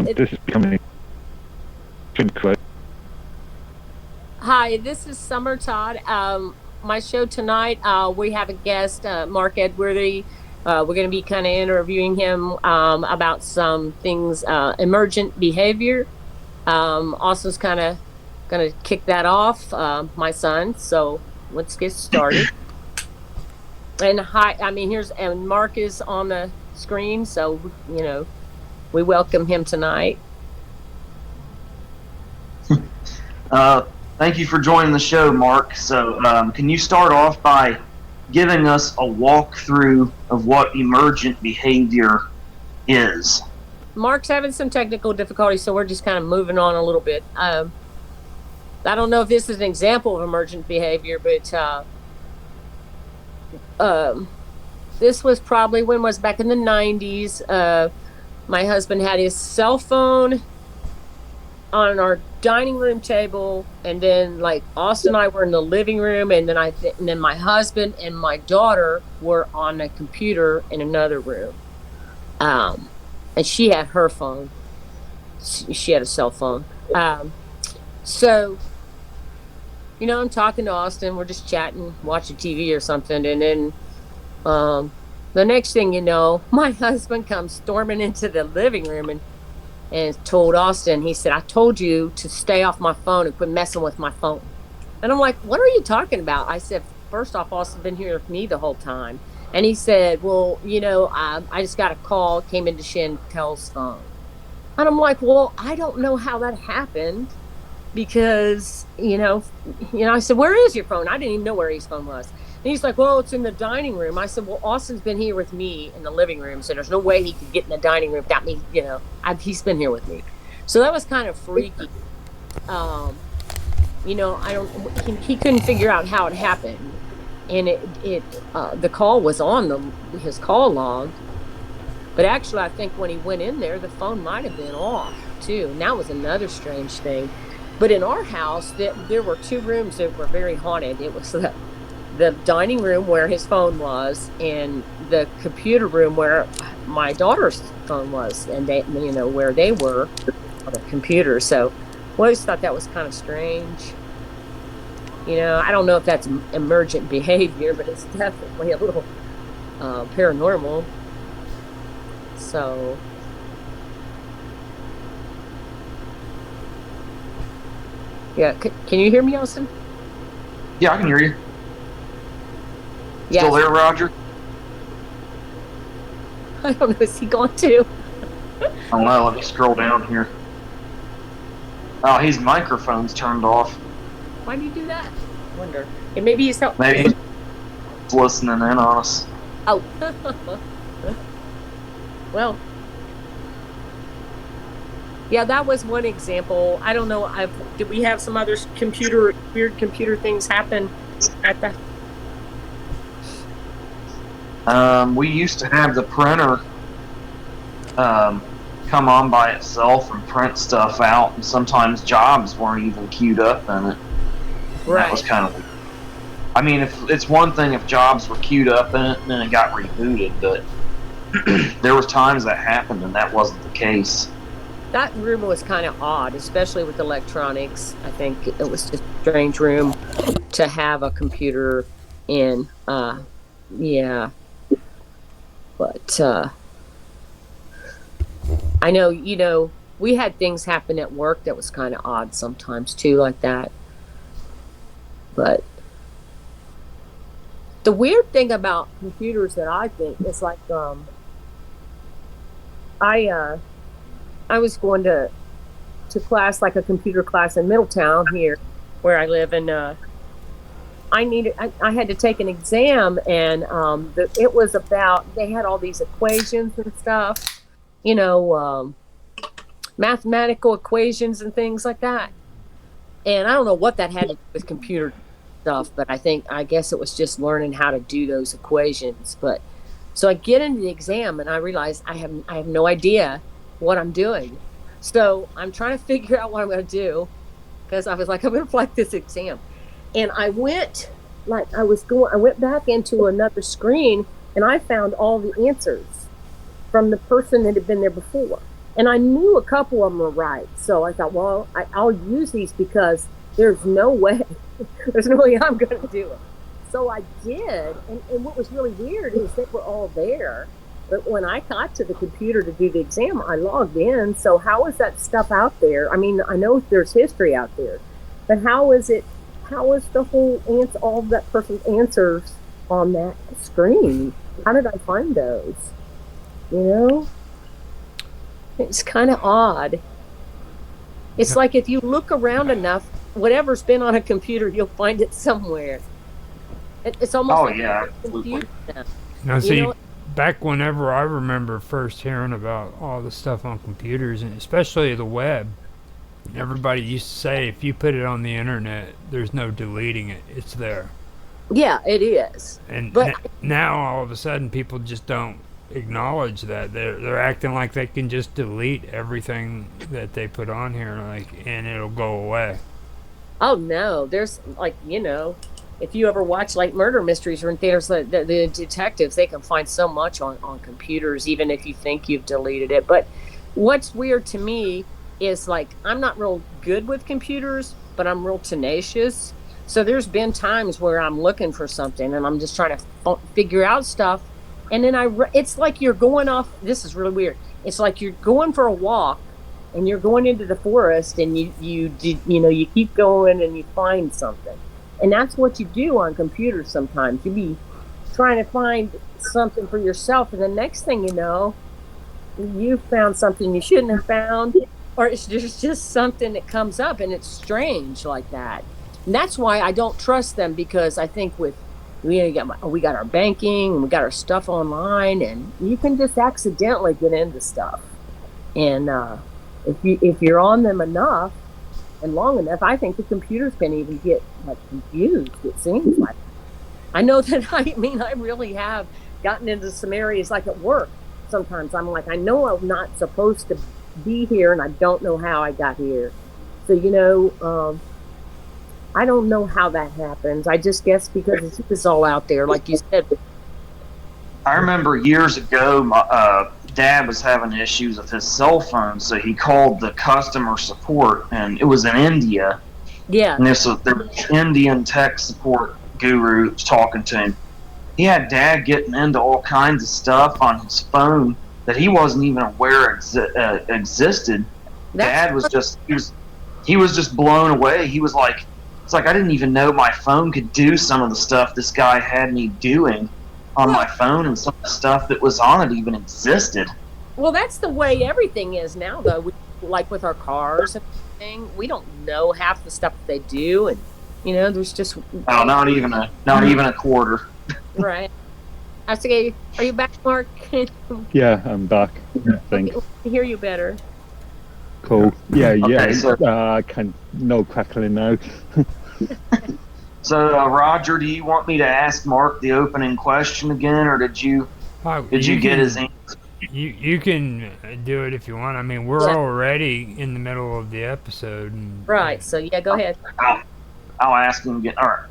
This is becoming quick. Hi, this is Summer Todd. My show tonight, we have a guest, Mark Edworthy. We're going to be kind of interviewing him about some things, emergent behavior. Austin's kind of going to kick that off, my son. So let's get started. And hi, and Mark is on the screen, so we welcome him tonight. Thank you for joining the show, Mark. So can you start off by giving us a walkthrough of what emergent behavior is? Mark's having some technical difficulties, so we're just kind of moving on a little bit. I don't know if this is an example of emergent behavior, but this was probably back in the 90s. My husband had his cell phone on our dining room table, and then like Austin and I were in the living room, and then my husband and my daughter were on a computer in another room. And she had her phone. She had a cell phone. So, I'm talking to Austin. We're just chatting, watching TV or something, and then the next thing you know, my husband comes storming into the living room and told Austin, he said, "I told you to stay off my phone and quit messing with my phone." And I'm like, "What are you talking about?" I said, "First off, Austin's been here with me the whole time." And he said, "Well, I just got a call, came into Chantel's phone." And I'm like, "Well, I don't know how that happened because, I said, 'Where is your phone?' I didn't even know where his phone was. And he's like, "Well, it's in the dining room." I said, "Well, Austin's been here with me in the living room, so there's no way he could get in the dining room without me, he's been here with me." So that was kind of freaky. He couldn't figure out how it happened. And the call was on his call log. But actually, I think when he went in there, the phone might have been off too. And that was another strange thing. But in our house, there were two rooms that were very haunted. It was the dining room where his phone was, and the computer room where my daughter's phone was, and they, where they were on the computer. So I always thought that was kind of strange. I don't know if that's emergent behavior, but it's definitely a little paranormal. So yeah, can you hear me, Austin? Yeah, I can hear you. Yes. Still there, Roger? I don't know. Is he gone too? I don't know. Let me scroll down here. Oh, his microphone's turned off. Why do you do that? I wonder. And maybe he's helping. Maybe he's listening in on us. Oh. Well. Yeah, that was one example. I don't know. Did we have some other weird computer things happen at the? We used to have the printer come on by itself and print stuff out, and sometimes jobs weren't even queued up in it. Right. That was kind of. I mean, if it's one thing if jobs were queued up in it and then it got rebooted, but there was times that happened and that wasn't the case. That room was kind of odd, especially with electronics. I think it was just a strange room to have a computer in. Yeah. But I know, we had things happen at work that was kind of odd sometimes too, like that. But the weird thing about computers that I think is like, I was going to class, like a computer class in Middletown here where I live, and I had to take an exam, and it was about, they had all these equations and stuff, mathematical equations and things like that. And I don't know what that had to do with computer stuff, but I guess it was just learning how to do those equations. But so I get into the exam and I realize I have no idea what I'm doing. So I'm trying to figure out what I'm going to do, because I was like, I'm going to flunk this exam. And I went back into another screen, and I found all the answers from the person that had been there before. And I knew a couple of them were right. So I thought, well, I'll use these because there's no way, there's no way I'm going to do it. So I did. And what was really weird is they were all there. But when I got to the computer to do the exam, I logged in. So how is that stuff out there? I mean, I know there's history out there, but how is it? How is the whole answer, all of that person's answers on that screen? How did I find those? You know, it's kind of odd. It's like if you look around enough, whatever's been on a computer, you'll find it somewhere. It's almost Oh like yeah, confused absolutely. now. Now, You see, know, back whenever I remember first hearing about all the stuff on computers, and especially the web, everybody used to say if you put it on the internet, there's no deleting it. It's there. yeah, it is. And But now all of a sudden people just don't acknowledge that. They're acting like they can just delete everything that they put on here, like, and it'll go away. oh no, there's like, if you ever watch like murder mysteries or in theaters, the detectives, they can find so much on computers, even if you think you've deleted it. But what's weird to me is like, I'm not real good with computers, but I'm real tenacious. So there's been times where I'm looking for something and I'm just trying to figure out stuff. And then it's like you're going off. This is really weird. It's like you're going for a walk and you're going into the forest and you keep going and you find something. And that's what you do on computers sometimes. You be trying to find something for yourself, and the next thing you know, you found something you shouldn't have found, or there's just something that comes up and it's strange like that. And that's why I don't trust them, because I think with we got our banking and we got our stuff online, and you can just accidentally get into stuff. And if you're on them enough and long enough, I think the computers can even get like confused. It seems like I know that I really have gotten into some areas like at work. Sometimes I'm like, I know I'm not supposed to be here, and I don't know how I got here. So I don't know how that happens. I just guess because it's all out there, like you said. I remember years ago, my dad was having issues with his cell phone, so he called the customer support, and it was in India. Yeah, And there was an Indian tech support guru talking to him. He had dad getting into all kinds of stuff on his phone that he wasn't even aware existed. that's Dad was just he was just blown away. He was like, it's like I didn't even know my phone could do some of the stuff this guy had me doing on well, my phone, and some of the stuff that was on it even existed. well, that's the way everything is now, though. Like with our cars and everything, we don't know half the stuff that they do, and there's just Oh, not even a quarter. right. I was thinking, are you back, Mark? Yeah, I'm back. Okay, Thanks. I hear you better. Cool. Yeah, yeah. Okay, so No crackling now. so Roger, do you want me to ask Mark the opening question again, or did you get his answer? You can do it if you want. I mean, we're Yeah. already in the middle of the episode. And, Right. So yeah, go ahead. I'll ask him again. All right.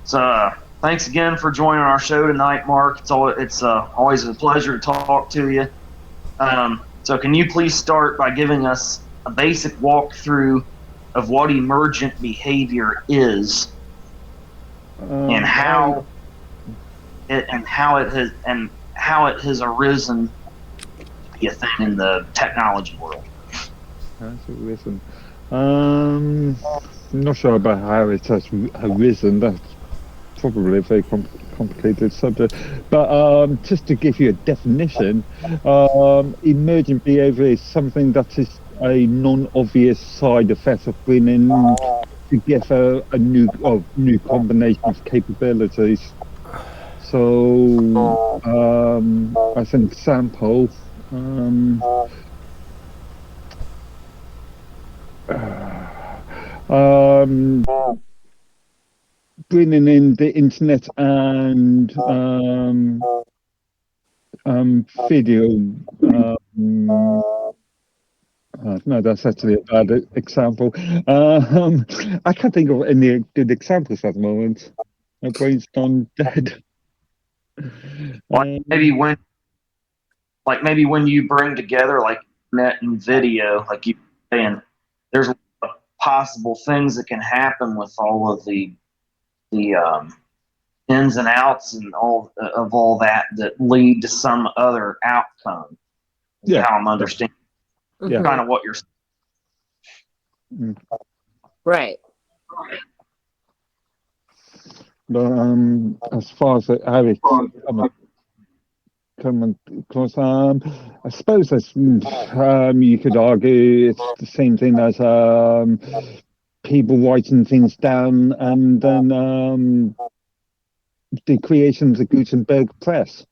So thanks again for joining our show tonight, Mark. It's always a pleasure to talk to you. So can you please start by giving us a basic walkthrough of what emergent behavior is, and how it has arisen to be a thing in the technology world? How's it risen? Not sure about how it has arisen. That's probably a very complicated subject. But just to give you a definition, emergent behavior is something that is a non-obvious side effect of bringing together a new combination of capabilities. So, as an example, bringing in the internet and video. No, that's actually a bad example. I can't think of any good examples at the moment. My brain's gone dead. Like maybe when you bring together like net and video, like you were saying, there's a lot of possible things that can happen with all of the ins and outs and all that lead to some other outcome. Yeah. How I'm understanding Yeah. kind of what you're saying. Right. But as far as how it's come across, I suppose that's you could argue it's the same thing as people writing things down, and then the creation of the Gutenberg press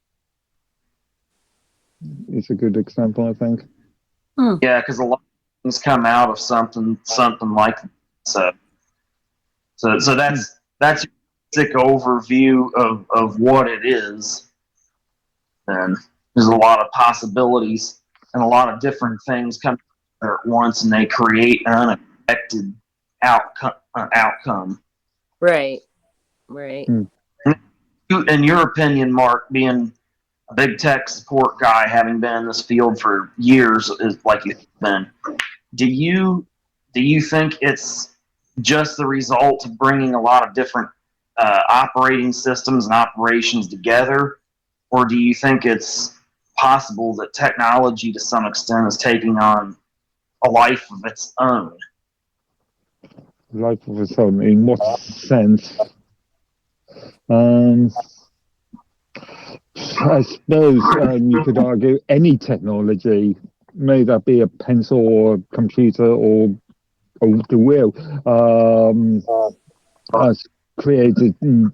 is a good example, I think. Yeah, because a lot of things come out of something like that. So that's your basic overview of what it is. And there's a lot of possibilities and a lot of different things come together at once, and they create an unexpected outcome. Right. Right. In your opinion, Mark, being a big tech support guy, having been in this field for years, is like you've been, do you think it's just the result of bringing a lot of different operating systems and operations together, or do you think it's possible that technology to some extent is taking on a life of its own? Life of its own, in what sense? I suppose you could argue any technology, may that be a pencil or a computer or the wheel, has created new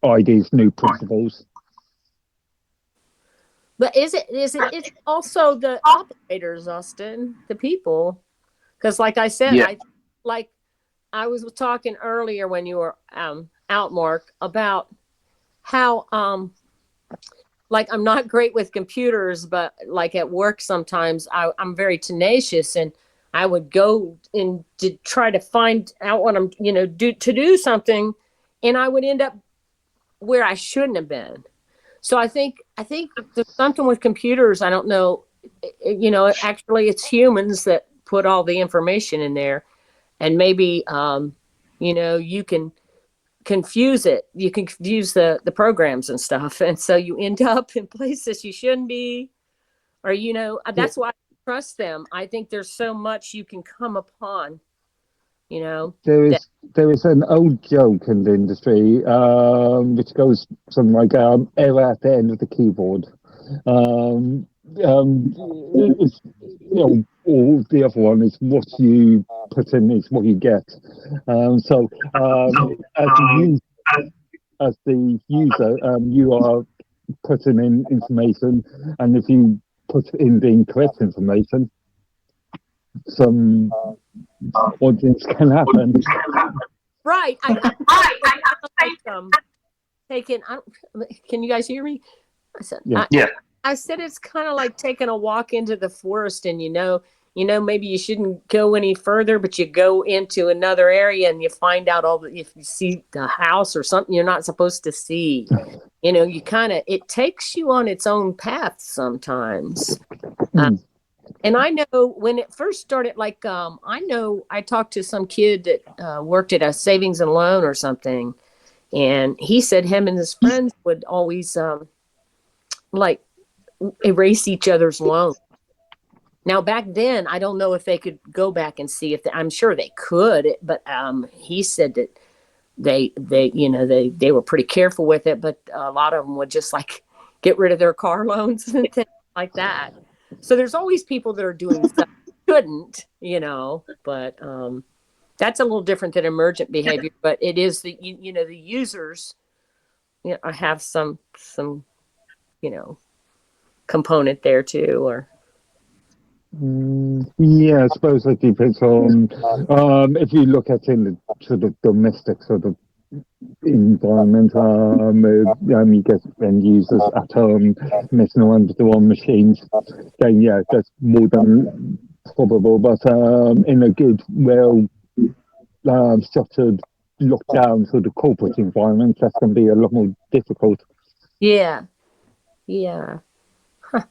ideas, new principles. But it's also the operators, Austin, the people, because like I said, Yeah. I was talking earlier when you were out, Mark, about how like I'm not great with computers, but like at work sometimes I'm very tenacious, and I would go and to try to find out what I'm do something, and I would end up where I shouldn't have been. So I think there's something with computers. I don't know, actually it's humans that put all the information in there, and maybe you can confuse it. You can confuse the programs and stuff, and so you end up in places you shouldn't be, or that's why I trust them. I think there's so much you can come upon. There is an old joke in the industry which goes something like error at the end of the keyboard. It's, or the other one is what you put in is what you get. So as the user, you are putting in information, and if you put in the incorrect information, some audience can happen. Right. Can you guys hear me? I said, Yeah. I said it's kind of like taking a walk into the forest, and maybe you shouldn't go any further, but you go into another area and you find out if you see the house or something you're not supposed to see. You it takes you on its own path sometimes. And I know when it first started, I talked to some kid that worked at a savings and loan or something, and he said him and his friends would always erase each other's loans. Now back then, I don't know if they could go back and see I'm sure they could, but he said that they were pretty careful with it, but a lot of them would just get rid of their car loans and things like that. So there's always people that are doing stuff shouldn't, but that's a little different than emergent behavior. But it is the the users, have some component there too, or. Yeah, I suppose it depends on if you look at in the sort of domestic sort of environment, you get end users at home messing around with their own machines, then yeah, that's more than probable. But in a good, well structured, locked down sort of corporate environment, that's going to be a lot more difficult. Yeah. Huh.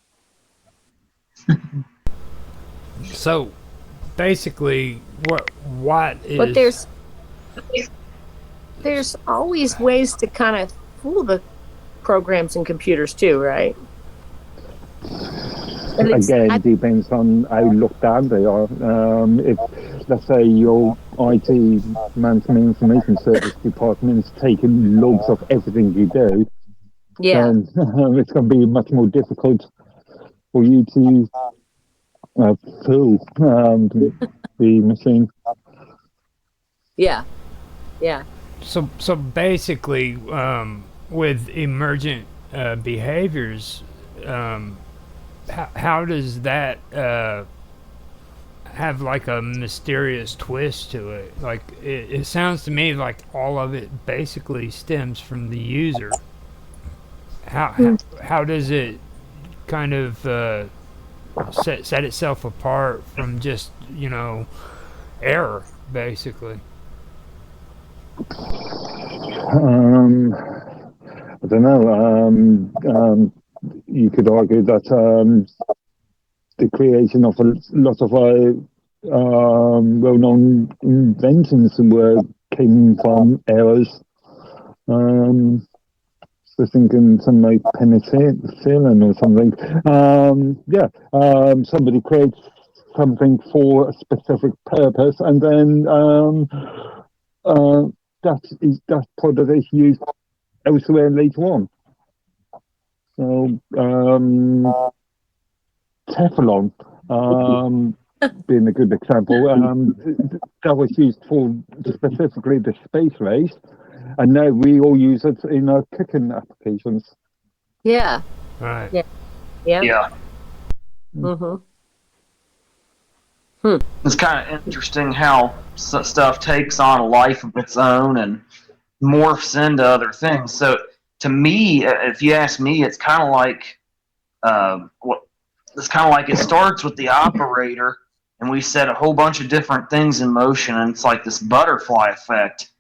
So basically, what is? But there's always ways to kind of fool the programs and computers too, right? Again, depends on how looked down they are. If, let's say, your IT management information service department is taking logs of everything you do, then it's going to be much more difficult for you to fool the machine. Yeah. So basically, with emergent behaviors, how does that have like a mysterious twist to it? Like it sounds to me like all of it basically stems from the user. How does it kind of set itself apart from just error basically? I don't know. You could argue that the creation of a lot of well-known inventions came from errors. So thinking something like penicillin or something. Somebody creates something for a specific purpose, and then that product is used elsewhere later on. So Teflon being a good example, that was used for specifically the space race, and now we all use it in our cooking applications. Yeah. Right. Yeah. Mm-hmm. It's kind of interesting how stuff takes on a life of its own and morphs into other things. So to me, if you ask me, it's kind of like it starts with the operator, and we set a whole bunch of different things in motion, and it's like this butterfly effect,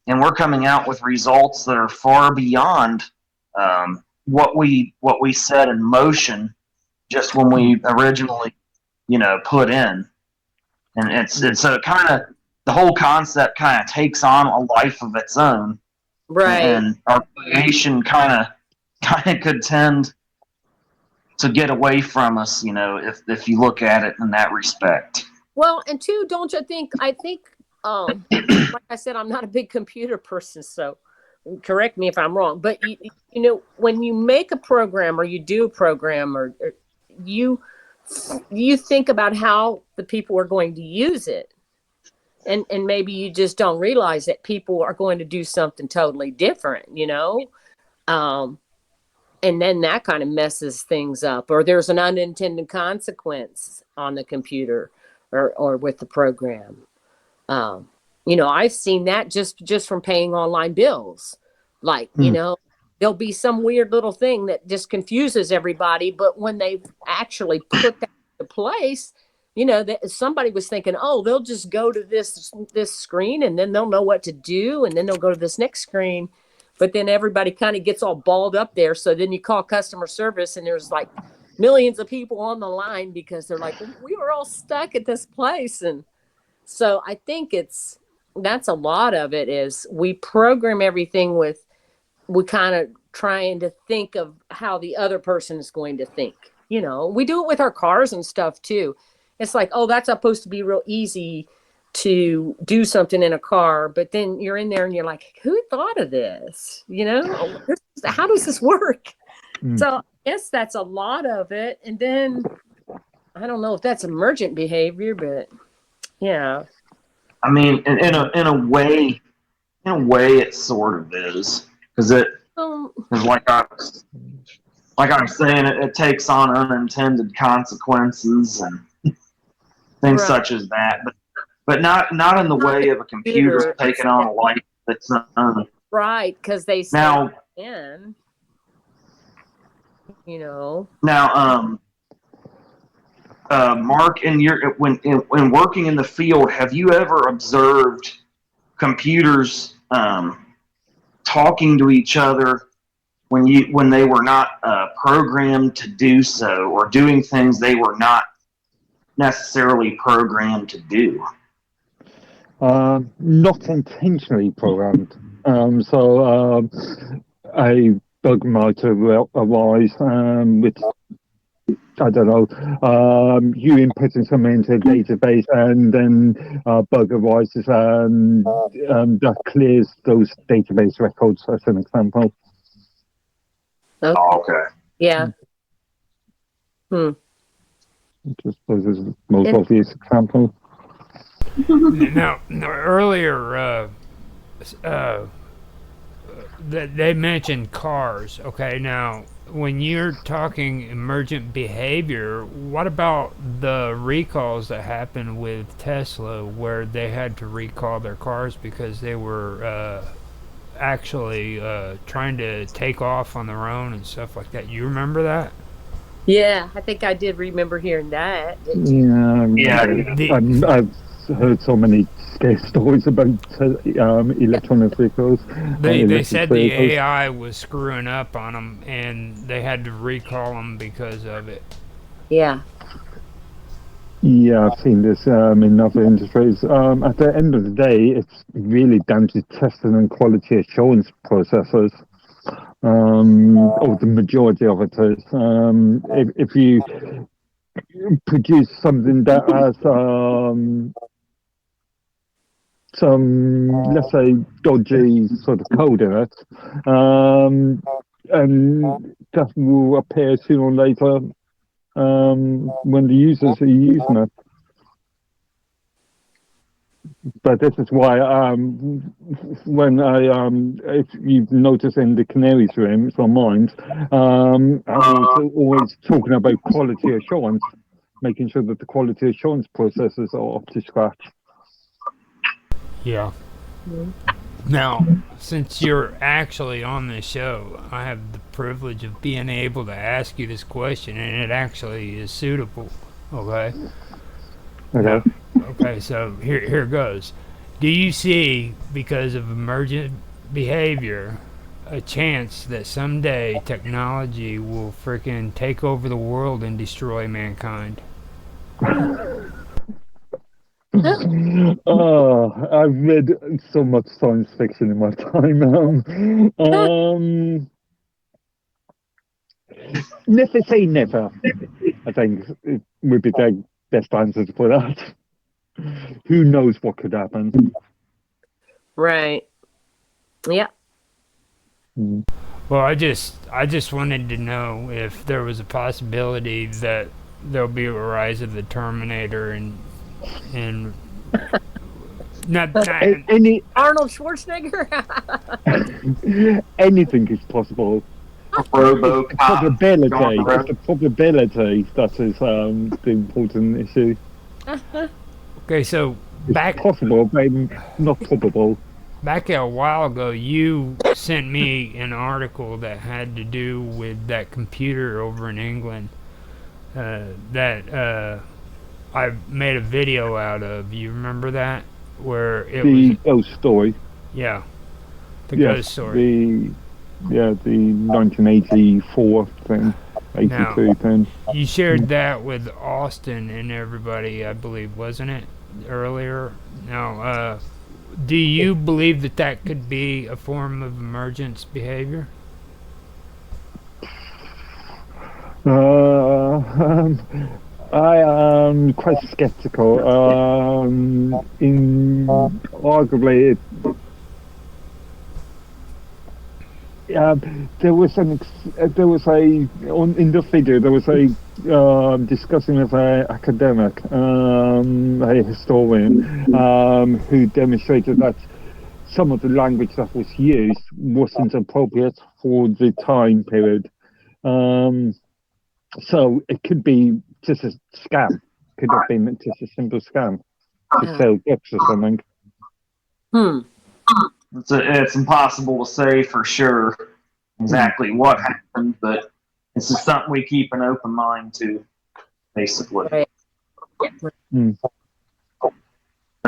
and we're coming out with results that are far beyond what we set in motion just when we originally put in. And it's so kind of the whole concept kind of takes on a life of its own, Right. and our creation kind of could tend to get away from us, if you look at it in that respect. Well, and two, don't you think? I think, like I said, I'm not a big computer person, so correct me if I'm wrong. But when you make a program or you do a program, or you think about how the people are going to use it. And maybe you just don't realize that people are going to do something totally different, and then that kind of messes things up, or there's an unintended consequence on the computer or with the program. I've seen that just from paying online bills. Like, there'll be some weird little thing that just confuses everybody, but when they actually put that into place, that somebody was thinking, oh, they'll just go to this screen and then they'll know what to do, and then they'll go to this next screen. But then everybody kind of gets all balled up there. So then you call customer service, and there's like millions of people on the line because they're like, we were all stuck at this place. And so I think that's a lot of it is we program everything with, we kind of trying to think of how the other person is going to think. We do it with our cars and stuff too. It's like, oh, that's supposed to be real easy to do something in a car, but then you're in there and you're like, who thought of this? How does this work? So I guess that's a lot of it. And then I don't know if that's emergent behavior, but yeah. I mean, in a way, it sort of is, because it is like I was saying, it takes on unintended consequences and things such as that, but not in the way of a computer taking on a life of its own. Right, because they now in, Now, Mark, when working in the field, have you ever observed computers talking to each other when they were not programmed to do so, or doing things they were not necessarily programmed to do. Not intentionally programmed. A bug might arise, which, I don't know, you inputting something into a database and then a bug arises and that clears those database records, as an example. Okay. Oh, okay. Yeah. I suppose is the most obvious example. Now, earlier, they mentioned cars. Okay, now when you're talking emergent behavior, what about the recalls that happened with Tesla, where they had to recall their cars because they were actually trying to take off on their own and stuff like that? You remember that? Yeah, I think I did remember hearing that. Didn't you? Yeah. I've heard so many scare stories about electronic vehicles. They said the AI was screwing up on them, and they had to recall them because of it. Yeah. Yeah, I've seen this in other industries. At the end of the day, it's really down to testing and quality assurance processes. Or the majority of it is. If you produce something that has some, let's say, dodgy sort of code in it, and that will appear sooner or later when the users are using it. But this is why, when if you've noticed in the Canaries room, it's on mine, I'm also always talking about quality assurance, making sure that the quality assurance processes are up to scratch. Yeah. Now, since you're actually on this show, I have the privilege of being able to ask you this question, and it actually is suitable. Okay. Okay. Okay, so here goes. Do you see, because of emergent behavior, a chance that someday technology will freaking take over the world and destroy mankind? Oh, I've read so much science fiction in my time. Never say never, I think it would be the best answer for that. Who knows what could happen? Right. Yeah. Well, I just wanted to know if there was a possibility that there'll be a rise of the Terminator and not Any Arnold Schwarzenegger. anything is possible. RoboCop. Probability. It's the probability that is the important issue. Okay, so It's possible, but not probable. back a while ago, you sent me an article that had to do with that computer over in England that I made a video out of. You remember that? Where it The was... ghost story. Yeah. The Yes, ghost story. the 1984 thing, 82 thing. You shared that with Austin and everybody, I believe, wasn't it? Earlier. Now, do you believe that that could be a form of emergence behavior? I am quite skeptical. Arguably, there was in the video there was a discussing with an academic, a historian, who demonstrated that some of the language that was used wasn't appropriate for the time period. So it could be just a scam. Could have been just a simple scam to sell books or something. It's impossible to say for sure exactly what happened, but it's just something we keep an open mind to, basically. Right. But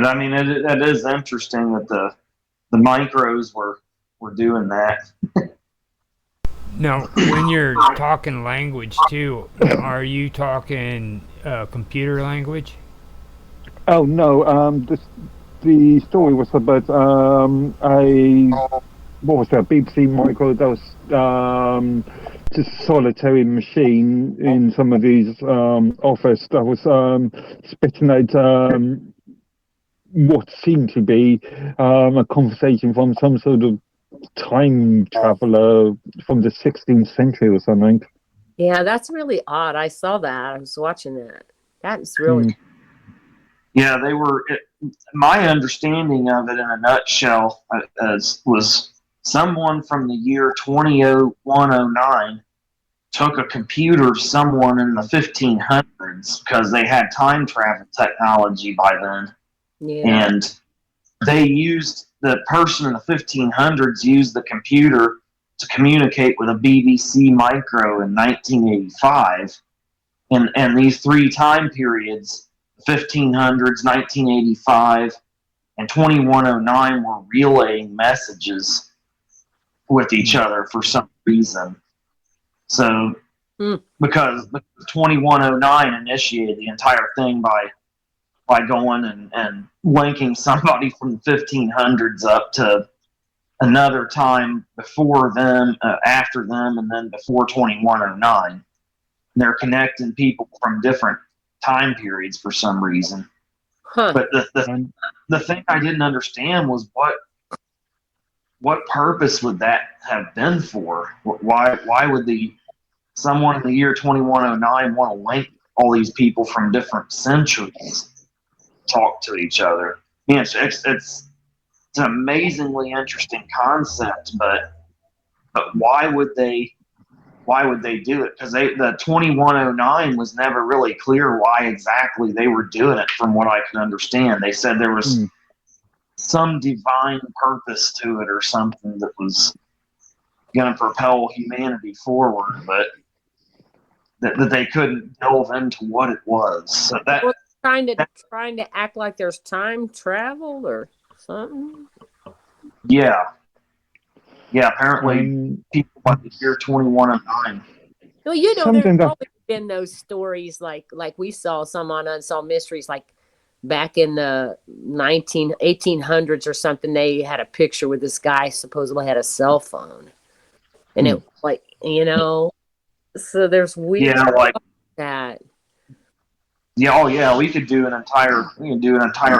I mean, it is interesting that the micros were doing that. Now, when you're talking language too, are you talking computer language? Oh no, the story was about a what was that BBC micro that was just a solitary machine in some of these office that was spitting out what seemed to be a conversation from some sort of time traveler from the 16th century or something. Yeah, that's really odd. I saw that. I was watching that. That is really. Yeah, they were. My understanding of it in a nutshell was someone from the year 200109 took a computer to someone in the 1500s because they had time travel technology by then. Yeah. And they used the person in the 1500s used the computer to communicate with a BBC micro in 1985. And these three time periods, 1500s, 1985, and 2109 were relaying messages with each other for some reason. So, because 2109 initiated the entire thing by going and linking somebody from the 1500s up to another time before them, after them, and then before 2109. They're connecting people from different time periods for some reason. Huh. But the thing I didn't understand was what purpose would that have been for? Why would someone in the year 2109 want to link all these people from different centuries talk to each other? Yeah, it's an amazingly interesting concept, but why would they do it? Because the 2109 was never really clear why exactly they were doing it. From what I could understand, they said there was some divine purpose to it or something that was going to propel humanity forward, but that they couldn't delve into what it was. So that Well, trying to act like there's time travel or something. yeah. Apparently, people by the year 2109. Well, you know, Something there's that- always been those stories like we saw some on Unsolved Mysteries, like back in the 1800s or something. They had a picture with this guy supposedly had a cell phone, and it like so there's weird Yeah, like that. yeah, oh yeah, we can do an entire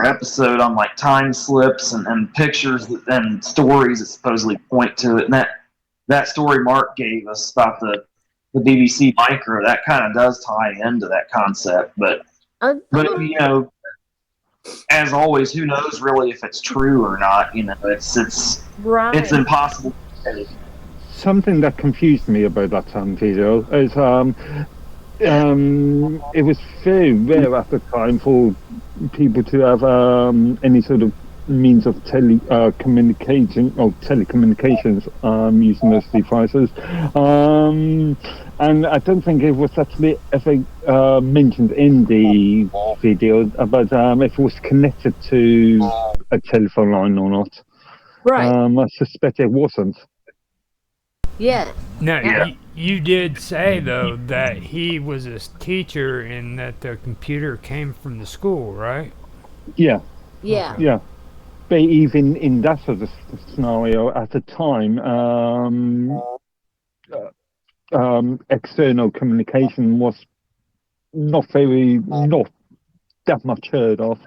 episode on like time slips and pictures and stories that supposedly point to it. And that story Mark gave us about the BBC micro, that kind of does tie into that concept. But as always, who knows really if it's true or not? It's right. It's impossible to say. Something that confused me about that video is it was very rare at the time for people to have any sort of means of communicating or telecommunications using those devices, and I don't think it was actually ever mentioned in the video about if it was connected to a telephone line or not. Right. I suspect it wasn't. Yeah. Now, you did say, though, that he was a teacher and that the computer came from the school, right? Yeah. Yeah. Yeah. But even in that sort of scenario, at the time, external communication was not that much heard of.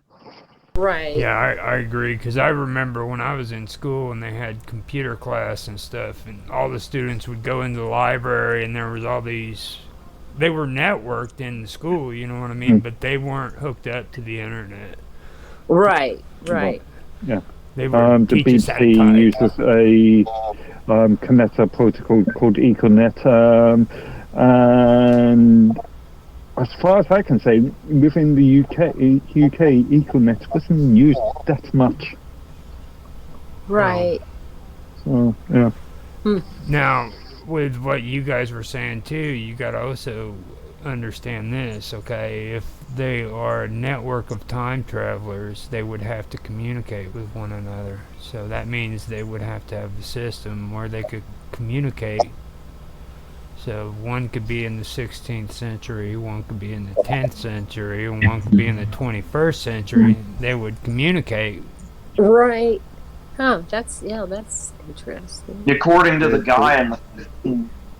Right. Yeah, I agree, because I remember when I was in school and they had computer class and stuff, and all the students would go into the library and there was all these, they were networked in the school, you know what I mean, but they weren't hooked up to the internet. Right. Yeah. They were The BBC uses a connector protocol called Ethernet, and as far as I can say, within the UK Ethernet wasn't used that much. Right. So yeah. Now, with what you guys were saying too, you got to also understand this, okay? If they are a network of time travelers, they would have to communicate with one another. So that means they would have to have a system where they could communicate So one could be in the 16th century, one could be in the 10th century, and one could be in the 21st century. They would communicate. Right. Huh. That's interesting. According to the guy in the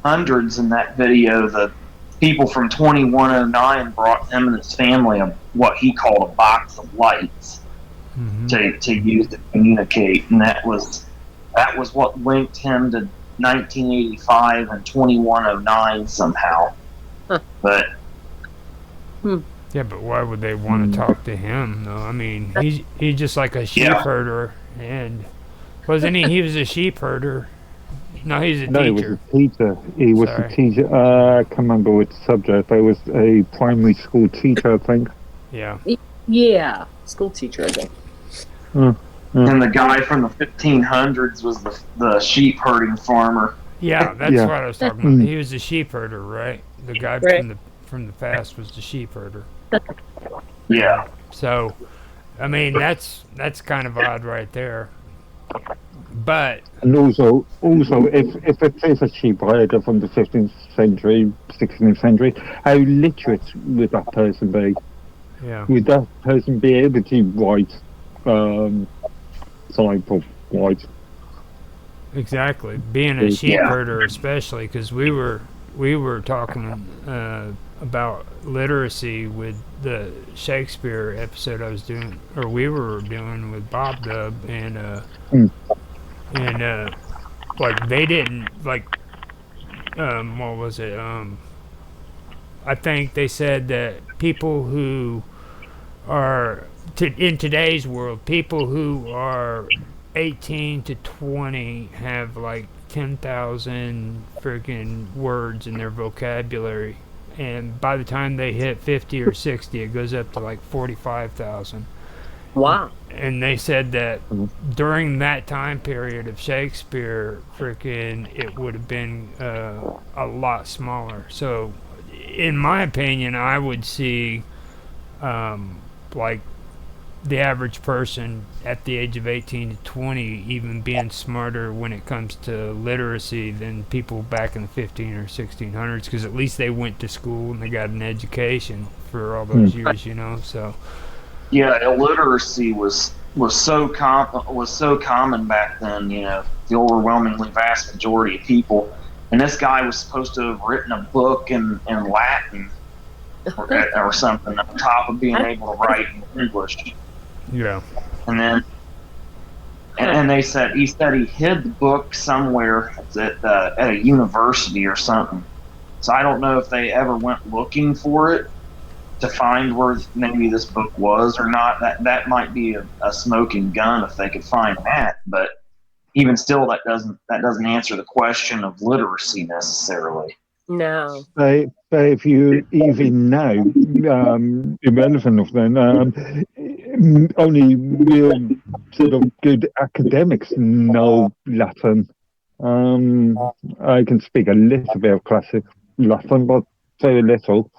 1500s in that video, the people from 2109 brought him and his family what he called a box of lights to use to communicate, and that was what linked him to 1985 and 2109 somehow. Huh. But Yeah, but why would they want to talk to him, though? I mean, he's just like a sheep herder, and wasn't he? He was a sheep herder. No, he's a teacher. He was a teacher. He was Sorry. a teacher. I can't remember which subject. I was a primary school teacher, I think. Yeah. Yeah. School teacher, I think. and the guy from the 1500s was the sheep herding farmer. Yeah, that's Yeah. what I was talking about. He was a sheep herder, right? The guy Right. from the past was the sheep herder. Yeah. So, I mean, that's kind of odd right there. But And also, if it is a sheep herder from the 15th century, 16th century, how literate would that person be? yeah, Would that person be able to write sign for white? exactly. Being a sheep Yeah. herder, especially because we were talking about literacy with the Shakespeare episode I was doing, or we were doing with bobdub, and like they didn't like what was it? I think they said that people who are in today's world, people who are 18 to 20 have like 10,000 freaking words in their vocabulary, and by the time they hit 50 or 60, it goes up to like 45,000. Wow. And they said that during that time period of Shakespeare, freaking, it would have been a lot smaller. So, in my opinion, I would see like the average person at the age of 18 to 20 even being smarter when it comes to literacy than people back in the 15 or 1600s, because at least they went to school and they got an education for all those years, you know. So Yeah, illiteracy was so common back then. You know, the overwhelmingly vast majority of people. And this guy was supposed to have written a book in Latin or something on top of being able to write in English. yeah, And then, and he said he hid the book somewhere at a university or something. So I don't know if they ever went looking for it to find where maybe this book was or not. That might be a smoking gun if they could find that. But even still, that doesn't answer the question of literacy necessarily. No. But if you even know, irrelevant of then, only real sort of good academics know Latin. I can speak a little bit of classic Latin, but very little.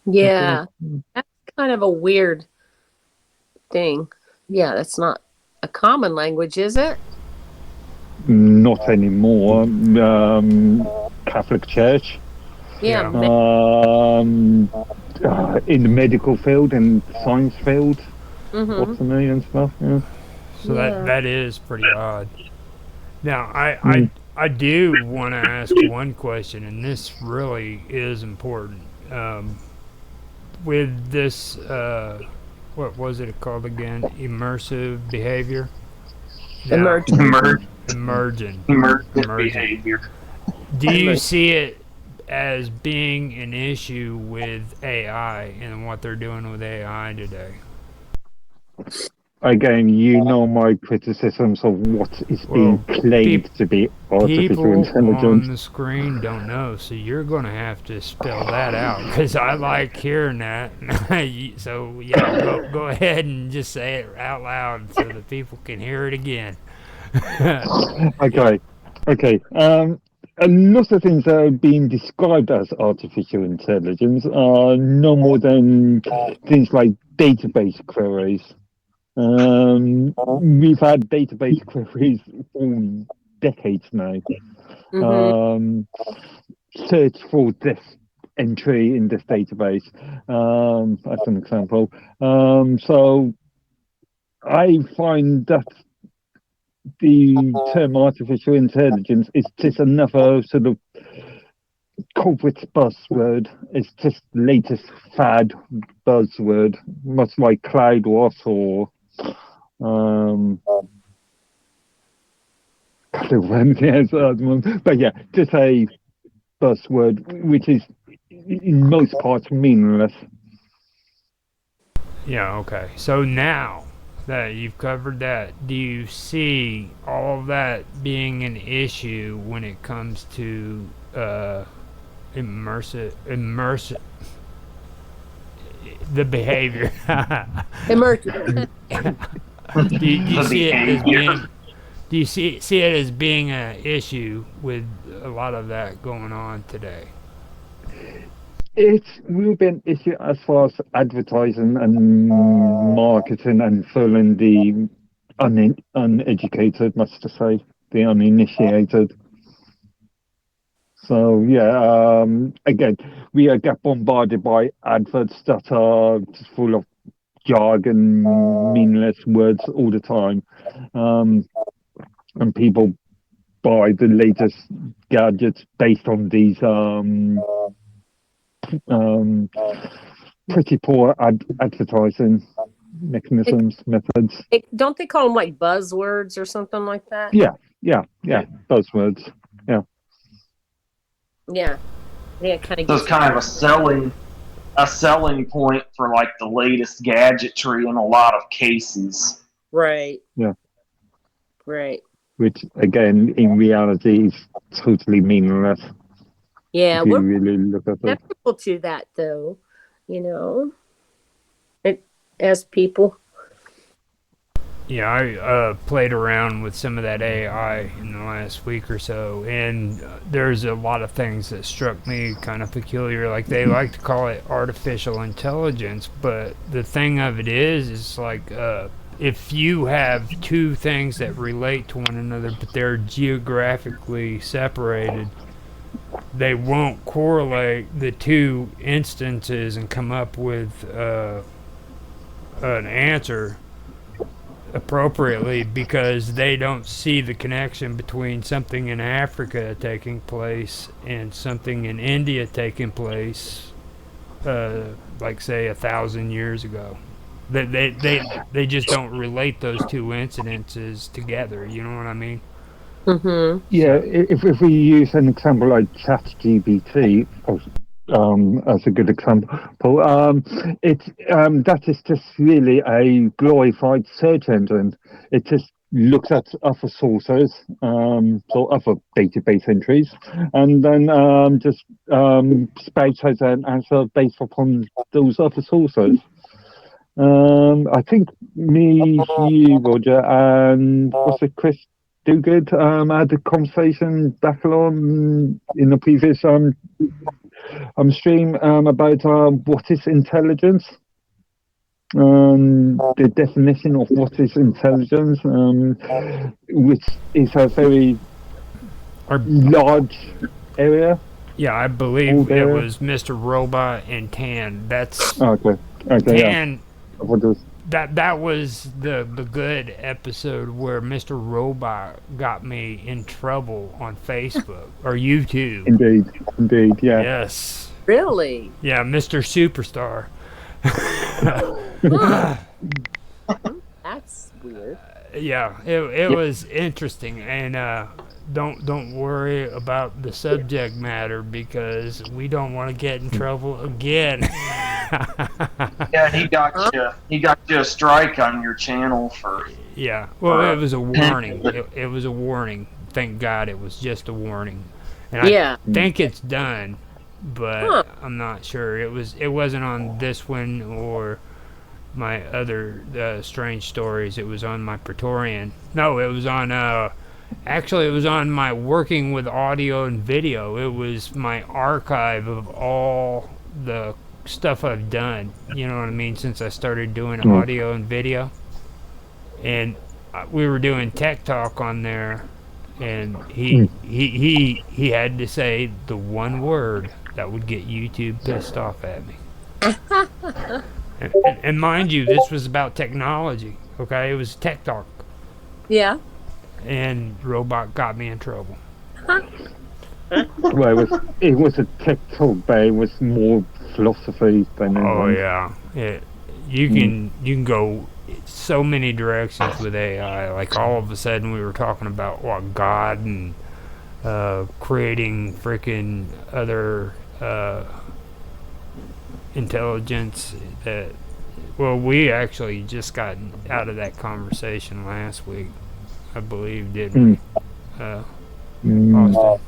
Yeah. That's kind of a weird thing. Yeah, that's not a common language, is it? Not anymore. Catholic Church. Yeah. Yeah. In the medical field and science field, Mm-hmm. botany and stuff. Yeah. so Yeah. that is pretty odd. Now I do want to ask one question, and this really is important. With this, what was it called again? Immersive behavior? Now, Emergent. Emergent. Emergent Emergent. behavior. Do you see it as being an issue with AI and what they're doing with AI today? Again, you know my criticisms of what is being Well, claimed to be artificial People on intelligence. the screen don't know, so you're going to have to spell that out, because I like hearing that. So, yeah, go ahead and just say it out loud so that people can hear it again. Okay. A lot of things that are being described as artificial intelligence are no more than things like database queries. We've had database queries for decades now. Mm-hmm. Search for this entry in this database, as an example. So I find that the term artificial intelligence is just another sort of corporate buzzword. It's just latest fad buzzword, much like cloud was or I don't know anything else at the moment. But yeah, just a buzzword which is in most parts meaningless. Yeah, okay. So now that you've covered that, do you see all of that being an issue when it comes to immersive the behavior? Emergent. Do you The see it as behavior. being do you see it as being an issue with a lot of that going on today? It will be an issue as far as advertising and marketing and fooling the uneducated, much to say, the uninitiated. So yeah, again, we get bombarded by adverts that are just full of jargon, meaningless words all the time, and people buy the latest gadgets based on these um, pretty poor advertising mechanisms, methods. Don't they call them like buzzwords or something like that? Yeah, buzzwords. Yeah. Yeah. Yeah, kind of So it's kind of a selling point for like the latest gadgetry in a lot of cases. right. Yeah. Right. Which again, in reality, is totally meaningless Yeah, if you we're really look at it. susceptible to that though, you know. As people. Yeah, I played around with some of that AI in the last week or so, and there's a lot of things that struck me kind of peculiar. Like they like to call it artificial intelligence, but the thing of it is like if you have two things that relate to one another, but they're geographically separated, they won't correlate the two instances and come up with an answer appropriately because they don't see the connection between something in Africa taking place and something in India taking place, like say 1,000 years ago. They just don't relate those two incidences together. You know what I mean? Mm-hmm. Yeah, So if we use an example like ChatGPT as a good example, that is just really a glorified search engine. It just looks at other sources, so other database entries, and then just spouts out an answer based upon those other sources. I think me, you, Roger, and what's it, Chris Duguid, had a conversation back on in the previous stream about what is intelligence, the definition of what is intelligence, which is a very our large area. Yeah, I believe it area. was Mr. Robot and Tan. That's Okay, Tan. yeah. What was That was the good episode where Mr. Robot got me in trouble on Facebook or YouTube. indeed, yeah. Yes. Really? Yeah, Mr. Superstar. Huh. That's weird. Yeah, it was interesting, and don't worry about the subject matter because we don't want to get in trouble again. Yeah, he got you a strike on your channel for. Yeah, well, it was a warning. It was a warning. Thank God it was just a warning. And Yeah. I think it's done, but I'm not sure. It wasn't on this one or my other strange stories. It was on my Praetorian. No, it was on actually it was on my working with audio and video. It was my archive of all the stuff I've done. You know what I mean? Since I started doing audio and video. And we were doing tech talk on there and he had to say the one word that would get YouTube pissed off at me. And mind you, this was about technology. Okay, it was tech talk, Yeah. and robot got me in trouble. Well, it was a tech talk, but it was more philosophy than Oh anything. yeah, you can go so many directions with AI. Like all of a sudden, we were talking about what God and creating freaking other intelligence that. Well, we actually just got out of that conversation last week, I believe, didn't we? Austin?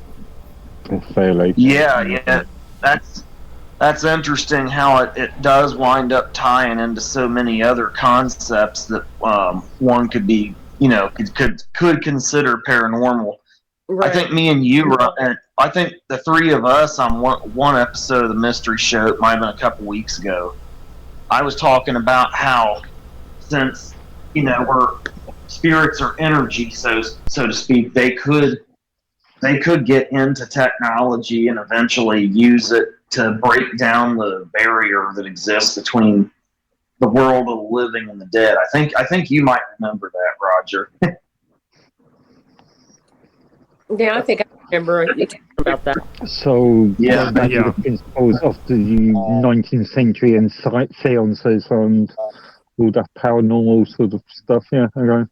Fairly. Yeah. That's interesting how it does wind up tying into so many other concepts that one could be, could consider paranormal. Right. I think me and you were, and I think the three of us on one episode of the mystery show, it might have been a couple weeks ago. I was talking about how, since we're spirits or energy, so to speak, they could get into technology and eventually use it to break down the barrier that exists between the world of the living and the dead. I think you might remember that, Roger. Yeah, I think I remember you talking about that. So, Yeah. back to the principles of the 19th century and seances and all that paranormal sort of stuff. Yeah, okay.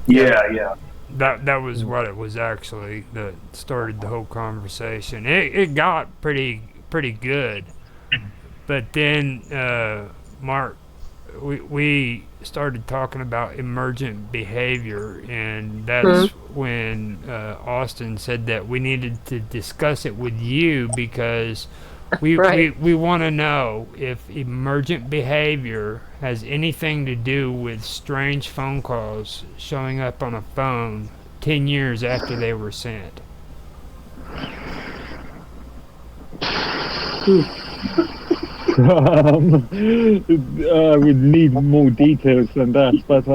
Yeah. That was what it was actually that started the whole conversation. It got pretty good, but then Mark, we started talking about emergent behavior, and that's when Austin said that we needed to discuss it with you because we want to know if emergent behavior has anything to do with strange phone calls showing up on a phone 10 years after they were sent. I would need more details than that, but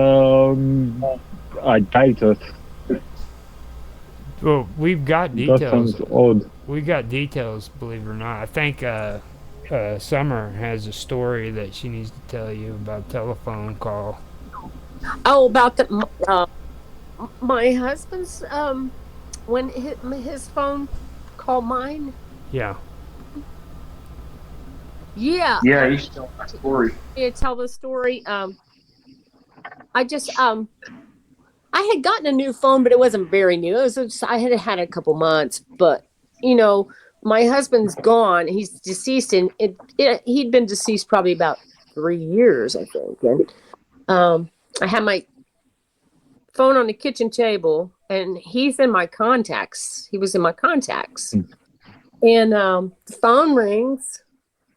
I doubt it. Well, we've got That details. sounds odd. We got details, believe it or not. I think Summer has a story that she needs to tell you about a telephone call. Oh, about the my husband's when his phone called mine. Yeah. Yeah. Yeah, you should tell that story. Yeah, tell the story. I just I had gotten a new phone, but it wasn't very new. I had had a couple months, but my husband's gone. He's deceased, and he'd been deceased probably about 3 years, I think. And I had my phone on the kitchen table, and he's in my contacts. He was in my contacts, and the phone rings,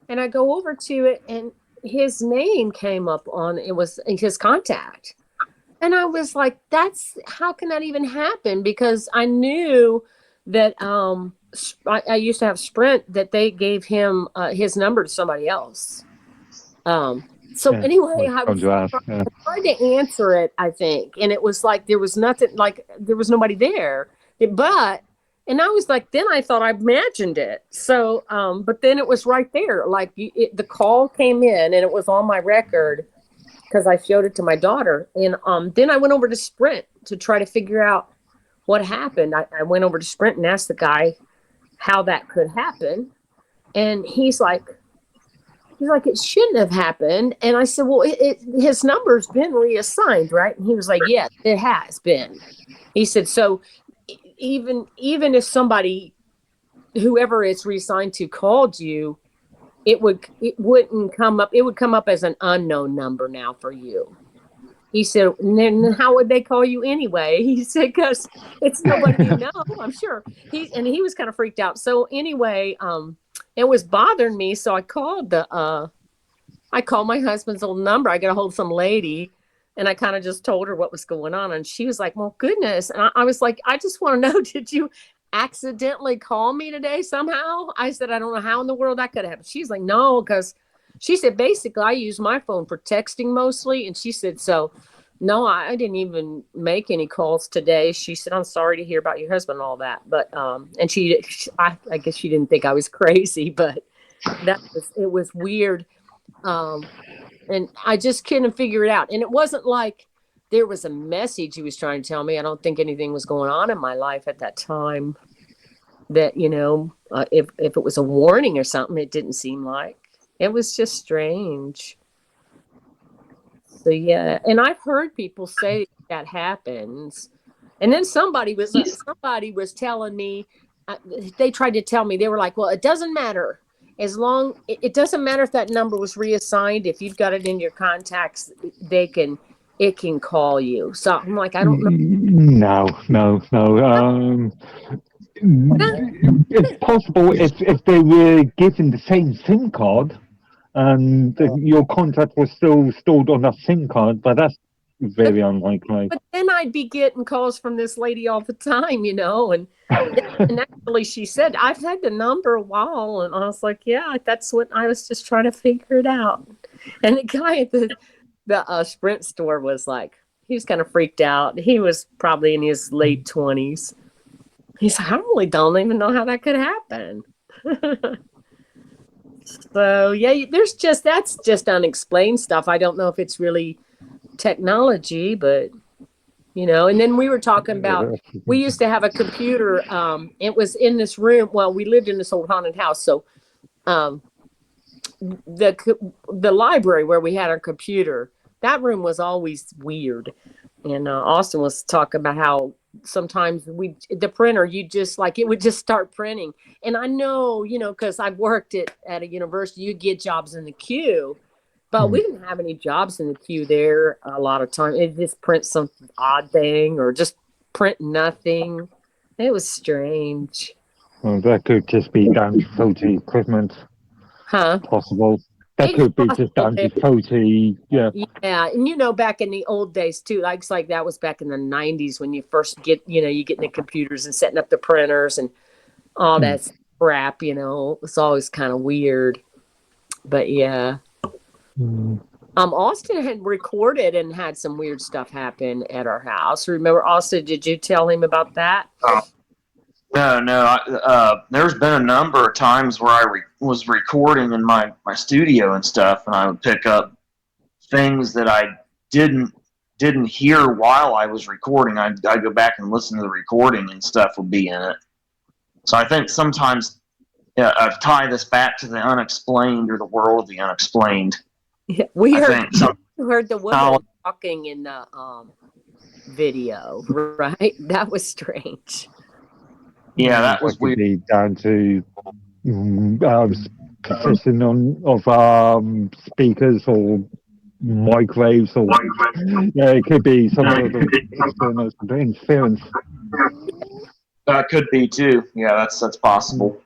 and I go over to it, and his name came up on it. Was his contact. And I was like, how can that even happen? Because I knew that I used to have Sprint, that they gave him his number to somebody else. Anyway, I was trying to answer it, I think. And it was like there was nothing, like there was nobody there. And I was like, then I thought I imagined it. So, but then it was right there. Like the call came in and it was on my record, because I showed it to my daughter. And then I went over to Sprint to try to figure out what happened. I went over to Sprint and asked the guy how that could happen. And he's like, it shouldn't have happened. And I said, well, his number's been reassigned, right? And he was like, yes, it has been. He said, so even if somebody, whoever it's reassigned to, called you, it wouldn't come up. It would come up as an unknown number now for you. He said, and then how would they call you anyway? He said, because it's nobody you know, I'm sure. He was kind of freaked out. So anyway, it was bothering me. So I called my husband's old number. I got a hold of some lady, and I kind of just told her what was going on. And she was like, well, goodness. And I was like, I just want to know, did you accidentally call me today somehow? I said, I don't know how in the world that could happen. She's like, no, because she said, basically, I use my phone for texting mostly. And she said, so No, I didn't even make any calls today. She said, "I'm sorry to hear about your husband and all that." But and I guess she didn't think I was crazy, but it was weird. And I just couldn't figure it out. And it wasn't like there was a message he was trying to tell me. I don't think anything was going on in my life at that time that, if it was a warning or something, it didn't seem like. It was just strange. So yeah, and I've heard people say that happens. And then somebody was telling me, they tried to tell me, they were like, "Well, it doesn't matter as long it doesn't matter if that number was reassigned. If you've got it in your contacts, it can call you." So I'm like, I don't know. No. It's possible if they were given the same SIM card and your contact was still stored on that SIM card, but that's very unlikely. But then I'd be getting calls from this lady all the time, and actually she said, "I've had the number a while," and I was like, "Yeah, that's what I was just trying to figure it out." And the guy at the Sprint store was like, he was kind of freaked out. He was probably in his late 20s. He's like, "I really don't even know how that could happen." So yeah, that's just unexplained stuff. I don't know if it's really technology, but and then we were talking about, we used to have a computer. It was in this room. Well, we lived in this old haunted house, so the library where we had our computer, that room was always weird. And Austin was talking about how sometimes the printer, you just like, it would just start printing. And I know, because I've worked at a university, you get jobs in the queue, but we didn't have any jobs in the queue there a lot of time. It just print some odd thing or just print nothing. It was strange. Well, that could just be down to faulty equipment. Huh? Possible. That could be just down to faulty, yeah. Yeah, and back in the old days too, like that was back in the 90s when you first get, you get in the computers and setting up the printers and all that crap, it's always kind of weird. But yeah. Austin had recorded and had some weird stuff happen at our house. Remember, Austin, did you tell him about that? No. There's been a number of times where I was recording in my studio and stuff, and I would pick up things that I didn't hear while I was recording. I'd go back and listen to the recording, and stuff would be in it. So I think sometimes I've tied this back to the unexplained or the world of the unexplained. Yeah, we heard the woman talking in the video, right? That was strange. Yeah, that was weird. Be down to position of speakers or microwaves, or it could be some sort of interference. Could be too. Yeah, that's possible.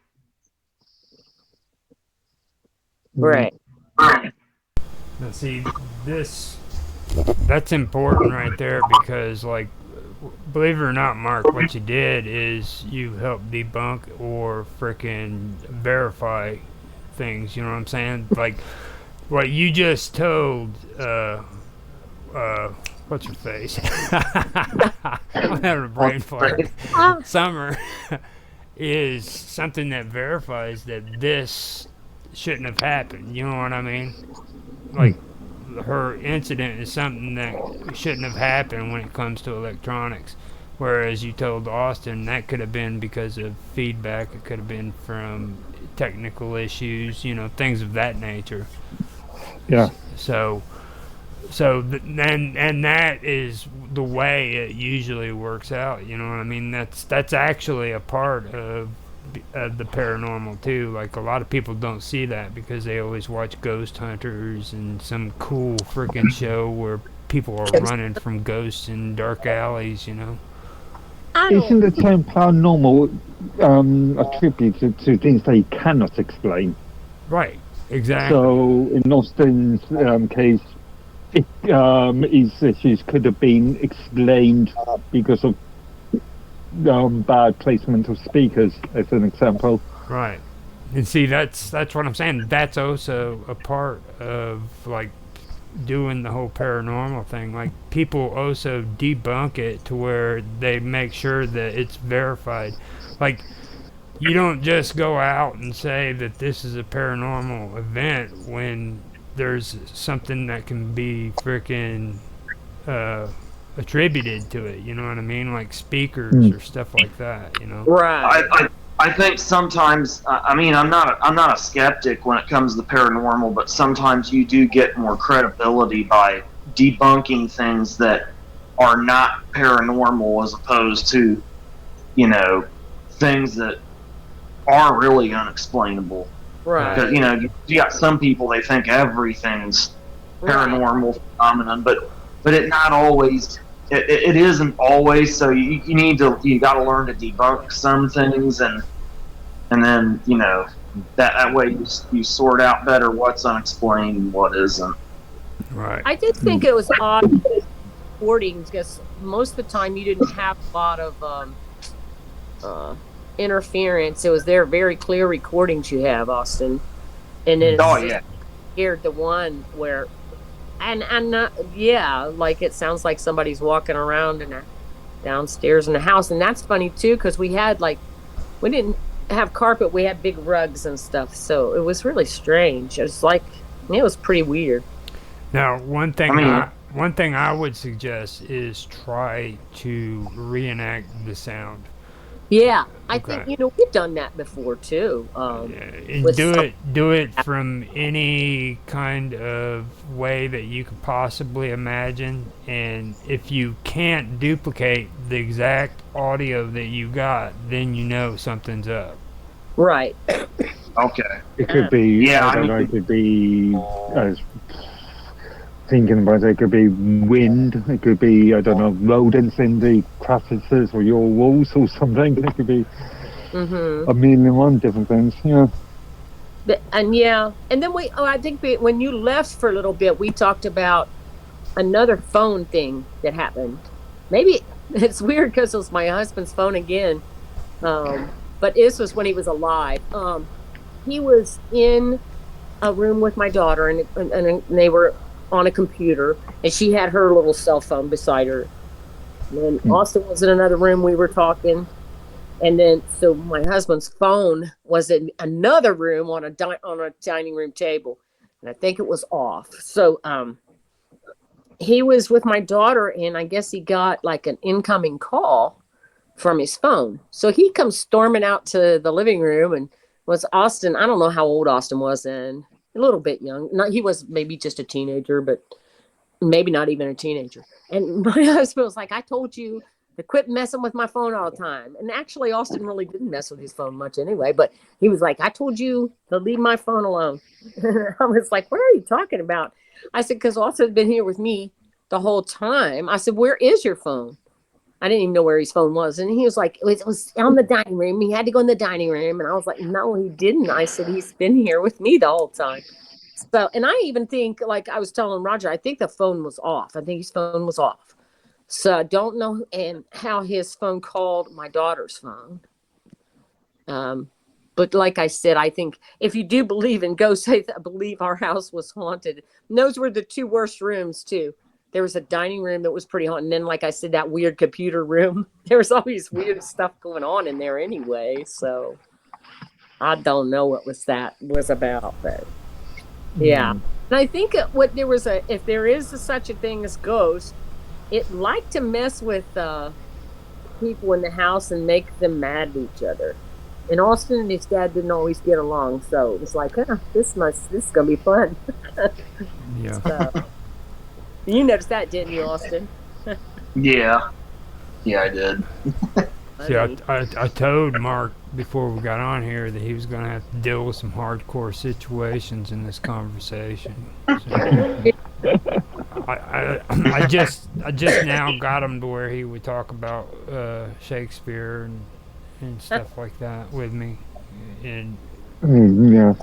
Right. Now see, that's important right there, because, like, believe it or not, Mark, what you did is you helped debunk or frickin' verify things, you know what I'm saying? Like, what you just told, what's her face? I'm having a brain fart. Summer is something that verifies that this shouldn't have happened, you know what I mean? Like, her incident is something that shouldn't have happened when it comes to electronics. Whereas you told Austin that could have been because of feedback, it could have been from technical issues, things of that nature. Yeah. So that is the way it usually works out, you know what I mean? That's actually a part of the paranormal too. Like, a lot of people don't see that because they always watch Ghost Hunters and some cool freaking show where people are running from ghosts in dark alleys, Isn't the term paranormal attributed to things they cannot explain? Right, exactly. So in Austin's case, his issues could have been explained because of bad placement of speakers, as an example. Right. And see, that's what I'm saying. That's also a part of, like, doing the whole paranormal thing. Like, people also debunk it to where they make sure that it's verified. Like, you don't just go out and say that this is a paranormal event when there's something that can be freaking attributed to it. You know what I mean? Like speakers or stuff like that. You know? Right. I think sometimes, I mean, I'm not a skeptic when it comes to paranormal, but sometimes you do get more credibility by debunking things that are not paranormal, as opposed to, you know, things that are really unexplainable. Right. Because, you know, you got some people, they think everything's paranormal phenomenon, but it not always. It isn't always. So you got to learn to debunk some things, and then, you know, that way you sort out better what's unexplained and what isn't. Right. I did think it was odd recordings, because most of the time you didn't have a lot of interference. It was their very clear recordings you have, Austin, and then scared the one where. Yeah, like it sounds like somebody's walking around downstairs in the house, and that's funny too, because we didn't have carpet, we had big rugs and stuff, so it was really strange. It was pretty weird. Now, one thing I would suggest is try to reenact the sound. Yeah, I think, you know, we've done that before too. And do it from any kind of way that you could possibly imagine. And if you can't duplicate the exact audio that you got, then you know something's up. Right. Okay. It could be. I don't know. It could be. Thinking about it could be wind, it could be, I don't know, rodents in the crevices or your walls or something. It could be a million and one different things, yeah. And then I think when you left for a little bit, we talked about another phone thing that happened. Maybe it's weird because it was my husband's phone again, but this was when he was alive. He was in a room with my daughter, and they were on a computer, and she had her little cell phone beside her. And then Austin was in another room, we were talking, and then so my husband's phone was in another room on a dining room table, and I think it was off. So he was with my daughter, and I guess he got like an incoming call from his phone. So he comes storming out to the living room, and was Austin. I don't know how old Austin was then. A little bit young. He was maybe just a teenager, but maybe not even a teenager. And my husband was like, I told you to quit messing with my phone all the time. And actually, Austin really didn't mess with his phone much anyway, but he was like, I told you to leave my phone alone. I was like, what are you talking about? I said, because Austin's been here with me the whole time. I said, where is your phone? I didn't even know where his phone was. And he was like, it was on the dining room. He had to go in the dining room. And I was like, no, he didn't. I said, he's been here with me the whole time. So, and I even think, like I was telling Roger, I think the phone was off. I think his phone was off. So I don't know how his phone called my daughter's phone. But like I said, I think if you do believe in ghosts, I believe our house was haunted. And those were the two worst rooms too. There was a dining room that was pretty haunted. And then, like I said, that weird computer room, there was always weird stuff going on in there anyway. So I don't know what that was about, but yeah. And I think if there is such a thing as ghosts, it liked to mess with people in the house and make them mad at each other. And Austin and his dad didn't always get along, so it was like, this is gonna be fun. Yeah. So, you noticed that, didn't you, Austin? Yeah, I did. See, I told Mark before we got on here that he was going to have to deal with some hardcore situations in this conversation. So, I just now got him to where he would talk about Shakespeare and stuff like that with me, and yeah.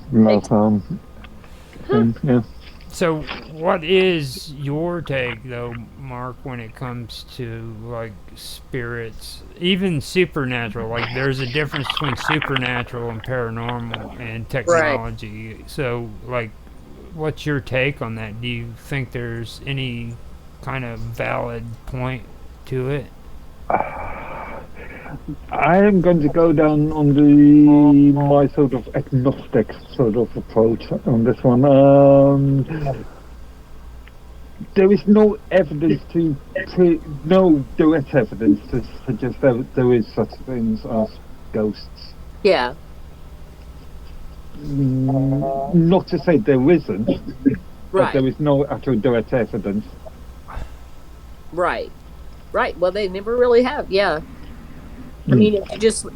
So, what is your take, though, Mark, when it comes to, like, spirits, even supernatural? Like, there's a difference between supernatural and paranormal and technology. Right. So, like, what's your take on that? Do you think there's any kind of valid point to it? I am going to go down on the my sort of agnostic sort of approach on this one. There is no evidence no direct evidence to suggest that there is such things as ghosts. Yeah. Not to say there isn't, but Right. there is no actual direct evidence. Right. Right. Well, they never really have. Yeah. I mean,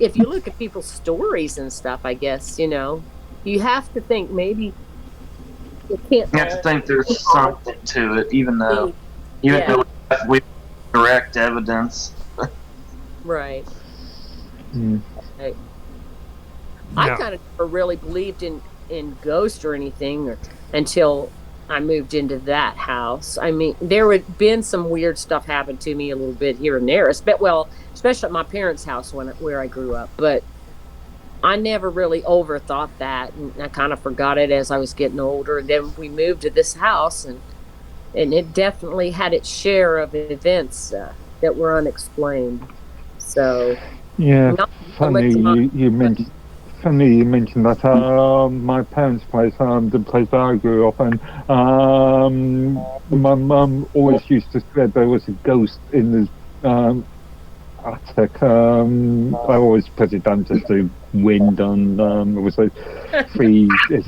if you look at people's stories and stuff, I guess, you know, you have to think maybe it can't. You have to think there's something to it, even though we have direct evidence. Right. Mm. Right. I kind of never really believed in ghosts or anything until I moved into that house. I mean, there had been some weird stuff happen to me a little bit here and there, especially at my parents' house where I grew up. But I never really overthought that, and I kind of forgot it as I was getting older. And then we moved to this house, and it definitely had its share of events that were unexplained. So yeah, funny you mentioned. Funny you mentioned that. My parents' place, the place that I grew up in, my mum always used to say there was a ghost in the attic. I always put it down just to wind, and it was it's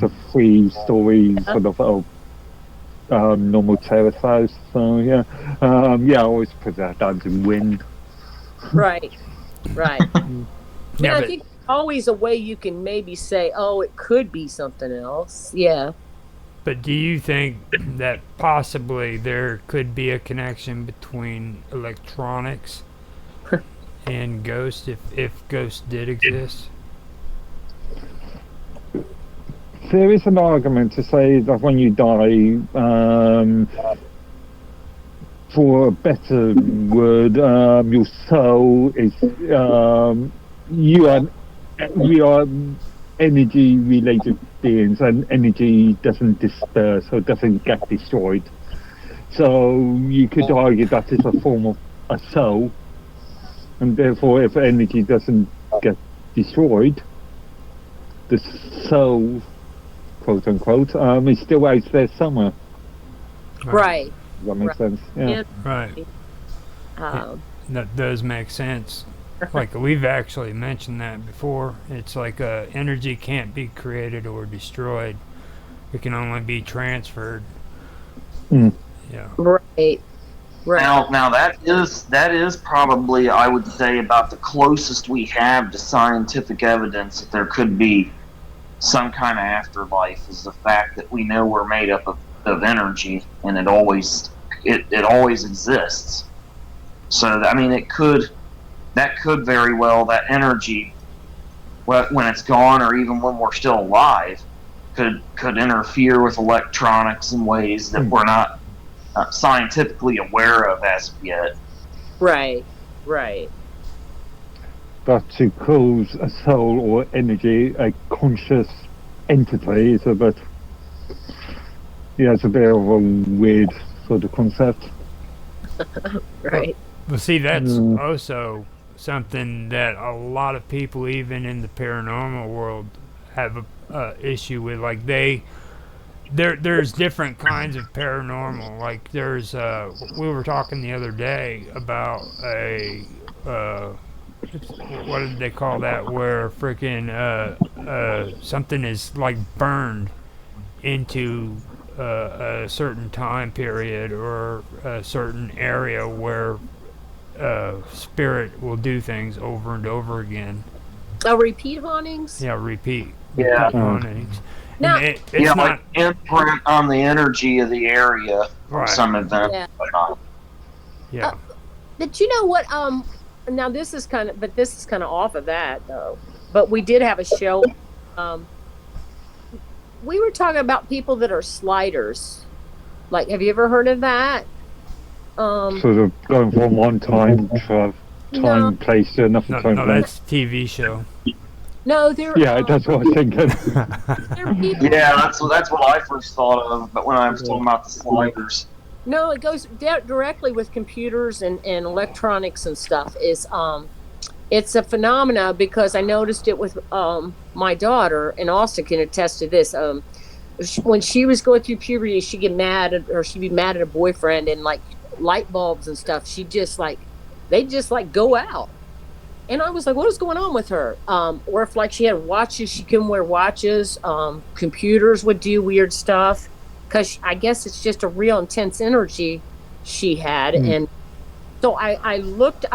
a 3-story sort of normal terrace house. So yeah, I always put that down to wind. Right. Yeah, I think always a way you can maybe say, oh, it could be something else. Yeah. But do you think that possibly there could be a connection between electronics and ghosts, if ghosts did exist? There is an argument to say that when you die, for a better word, your soul is we are energy related beings, and energy doesn't disperse or doesn't get destroyed. So you could argue that it's a form of a soul, and therefore if energy doesn't get destroyed, the soul, quote unquote, is still out there somewhere. Right. Does that make sense? Yeah. Right. That does make sense. Like, we've actually mentioned that before. It's like energy can't be created or destroyed. It can only be transferred. Mm. Yeah. Right. Now that is probably, I would say, about the closest we have to scientific evidence that there could be some kind of afterlife, is the fact that we know we're made up of energy, and it always exists. So I mean, that could very well, that energy, when it's gone or even when we're still alive, could interfere with electronics in ways that we're not scientifically aware of as of yet. Right. But to call a soul or energy a conscious entity is a bit of a weird sort of concept. Right. Well, see, that's also something that a lot of people, even in the paranormal world, have a issue with. Like, there's different kinds of paranormal. Like, there's we were talking the other day about what did they call that, where freaking something is like burned into a certain time period or a certain area where spirit will do things over and over again. Repeat hauntings? Yeah, repeat hauntings. Now, It's not like imprint on the energy of the area from some event. Yeah. But you know what? Now this is kind of off of that though. But we did have a show. We were talking about people that are sliders. Like, have you ever heard of that? Sort of going from one time place to another time. No, that's TV show. No, there. Yeah, that's what I was thinking. There are people. Yeah, that's what I first thought of. But when I was talking about the sliders, No, it goes directly with computers and electronics and stuff. It's a phenomena because I noticed it with my daughter, and Austin can attest to this. When she was going through puberty, she'd get mad at, or she'd be mad at a boyfriend, and like light bulbs and stuff, she just like they just like go out. And I was like, what is going on with her? Or if like she had watches, she couldn't wear watches. Computers would do weird stuff because I guess it's just a real intense energy she had. And so I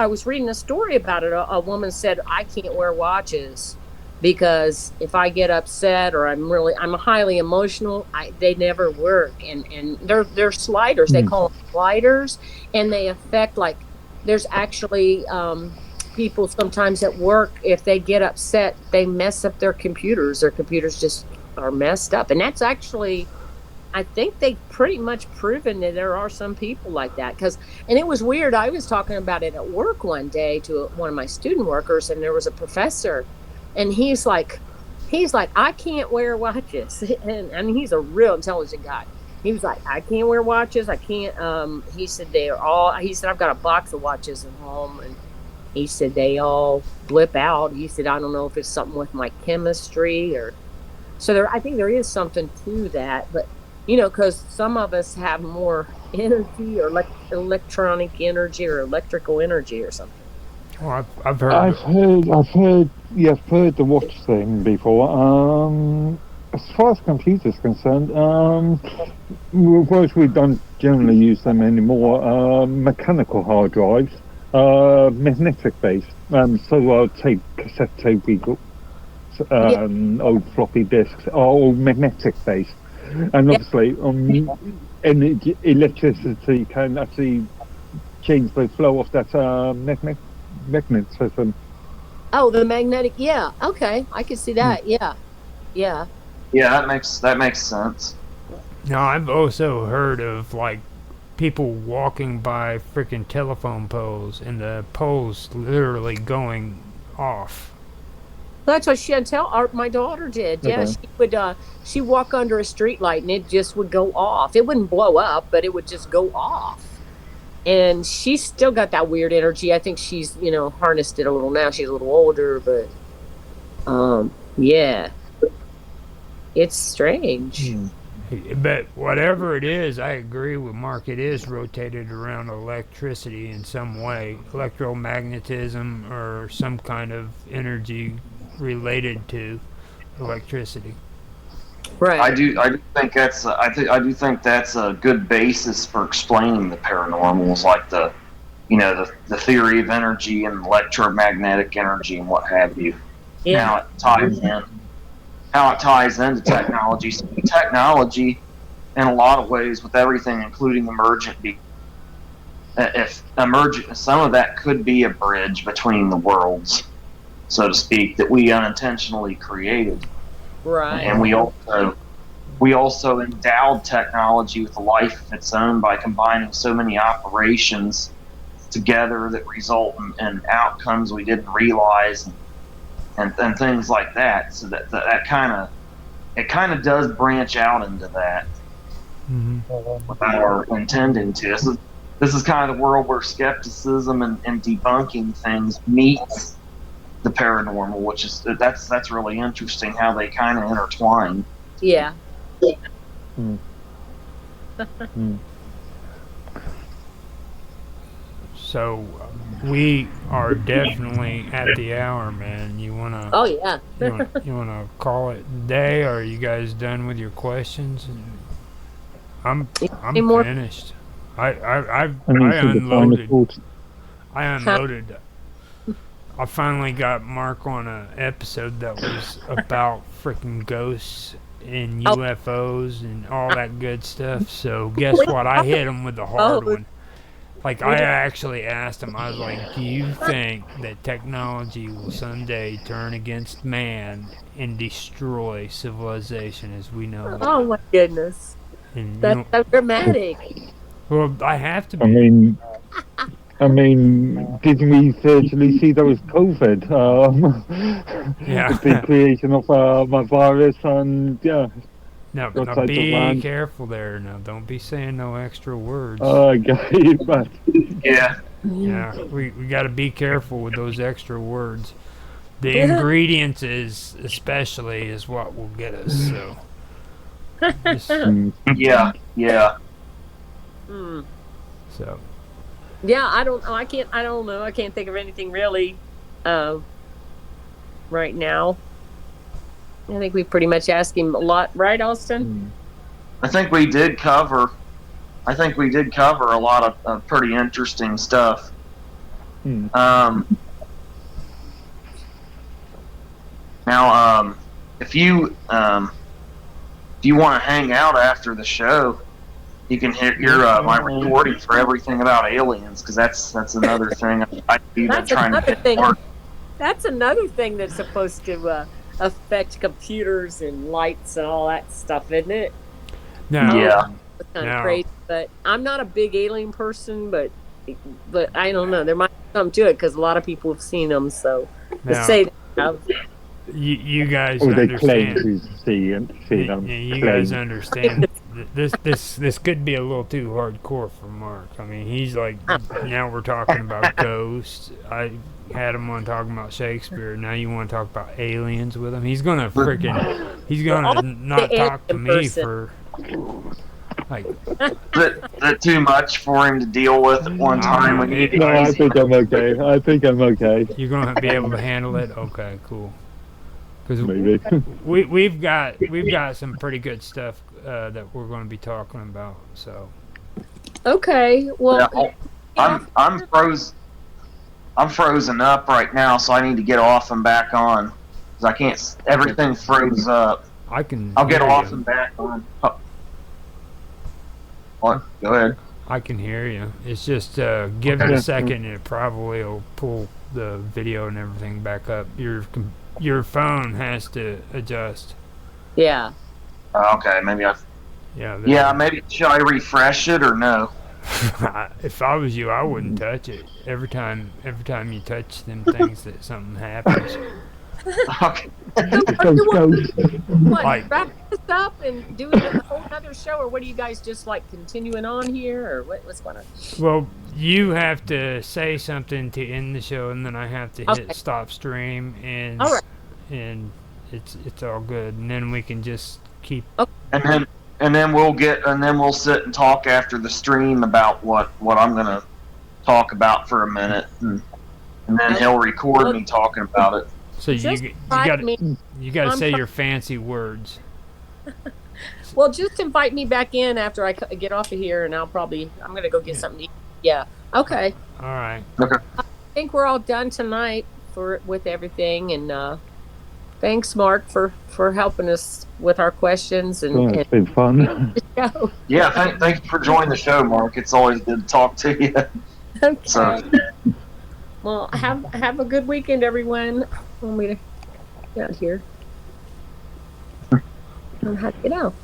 was reading a story about it. A woman said, I can't wear watches because if I get upset or I'm highly emotional, they never work. And they're sliders. They call them sliders, and they affect, like, there's actually people sometimes at work, if they get upset, they mess up their computers. Their computers just are messed up. And that's actually, I think they've pretty much proven that there are some people like that. And it was weird. I was talking about it at work one day to one of my student workers, and there was a professor, and he's like, I can't wear watches. And he's a real intelligent guy. He was like, I can't wear watches. I can't. He said, I've got a box of watches at home. And he said, they all blip out. He said, I don't know if it's something with my chemistry or. So I think there is something to that. But, because some of us have more energy or electronic energy or electrical energy or something. Well, I've heard. I've heard the watch thing before. As far as computers concerned, whereas we don't generally use them anymore, mechanical hard drives, magnetic based. So cassette tape, we got old floppy disks, are all magnetic based, and obviously, electricity can actually change the flow of that magnetism. Oh, the magnetic. Yeah. Okay. I can see that. Yeah. Yeah. yeah, that makes sense. Now, I've also heard of, like, people walking by freaking telephone poles and the poles literally going off. That's what my daughter did. Yeah, Okay. she'd walk under a street light and it just would go off. It wouldn't blow up, but it would just go off. And she's still got that weird energy. I think she's, harnessed it a little now. She's a little older, but yeah. It's strange. But whatever it is, I agree with Mark. It is rotated around electricity in some way, electromagnetism or some kind of energy related to electricity. Right. I do think that's a good basis for explaining the paranormals, like the theory of energy and electromagnetic energy and what have you. Yeah. How it ties into technology. So technology, in a lot of ways, with everything, including Emergent, some of that could be a bridge between the worlds, so to speak, that we unintentionally created. Right. And we also endowed technology with a life of its own by combining so many operations together that result in outcomes we didn't realize, and things like that. So that kind of does branch out into that without our intending to. This is kind of the world where skepticism and debunking things meets the paranormal, which is that's really interesting how they kind of intertwine. Yeah. So we are definitely at the hour, man. You wanna? Oh yeah. you wanna call it a day? Or are you guys done with your questions? I'm Any more? finished. I The final unloaded. thoughts. I unloaded. I finally got Mark on an episode that was about freaking ghosts and UFOs and all that good stuff. So guess what? I hit him with the hard one. Like, I actually asked him, I was like, do you think that technology will someday turn against man and destroy civilization as we know it? Oh my goodness. And, That's so dramatic. well, I have to be. I mean, I mean, didn't we virtually see that was COVID? Yeah. The creation of a virus, and yeah, Now outside the be land. careful there. Now don't be saying no extra words. Okay, but Yeah. Yeah, we got to be careful with those extra words. The ingredients is especially is what will get us. So, just, Yeah. Yeah. Hmm. so Yeah, I don't know. I don't know. I can't think of anything really right now. I think we pretty much asked him a lot, right, Austin? I think we did cover. I think we did cover a lot of pretty interesting stuff. Now, if you want to hang out after the show, you can hear my recording for everything about aliens, because that's another thing I've been That's trying to another get thing. more. That's another thing that's supposed to affect computers and lights and all that stuff, isn't it? now, Yeah. It's kind No. of crazy. But I'm not a big alien person, but I don't know. There might be something to it because a lot of people have seen them. So to now say that, you guys oh, they claim understand. to see them. Yeah, you claim. guys understand. This could be a little too hardcore for Mark. I mean, he's like, now we're talking about ghosts. I had him on talking about Shakespeare. Now you want to talk about aliens with him? He's gonna not the talk to alien me person. for like. Is that too much for him to deal with at one time? We need to No, I ease think I'm okay. I think I'm okay. You're gonna be able to handle it. Okay, cool. Because Maybe. we've got some pretty good stuff that we're going to be talking about. So okay. Well, Yeah, I'm frozen up right now, so I need to get off and back on. 'Cause I can't. Everything froze up. I can. I'll get hear off you. and back on. Oh. What? Go ahead. I can hear you. It's just give it a second, and it probably will pull the video and everything back up. Your phone has to adjust. yeah. Okay, maybe I. Yeah. Yeah, maybe should I refresh it or no? If I was you, I wouldn't touch it. Every time you touch them things, that something happens. Okay. Those ghosts. What, Like- wrap this up and do a whole other show, or what are you guys just like continuing on here, or what's going on? Well, you have to say something to end the show, and then I have to Okay. hit stop stream, and All right. and it's all good, and then we can just keep. And then we'll sit and talk after the stream about what I'm gonna talk about for a minute, and then he'll record me talking about it. So Just you invite got me. you got to I'm say fine. your fancy words. Well, just invite me back in after I get off of here, and I'm gonna go get something to eat. Yeah. Okay. All right. Okay. I think we're all done tonight with everything, and thanks, Mark, for helping us with our questions Oh, and it's been fun. show. Yeah, thank you for joining the show, Mark. It's always good to talk to you. Okay. So, Well, have a good weekend, everyone. Want me to get out here? I don't know how to get out.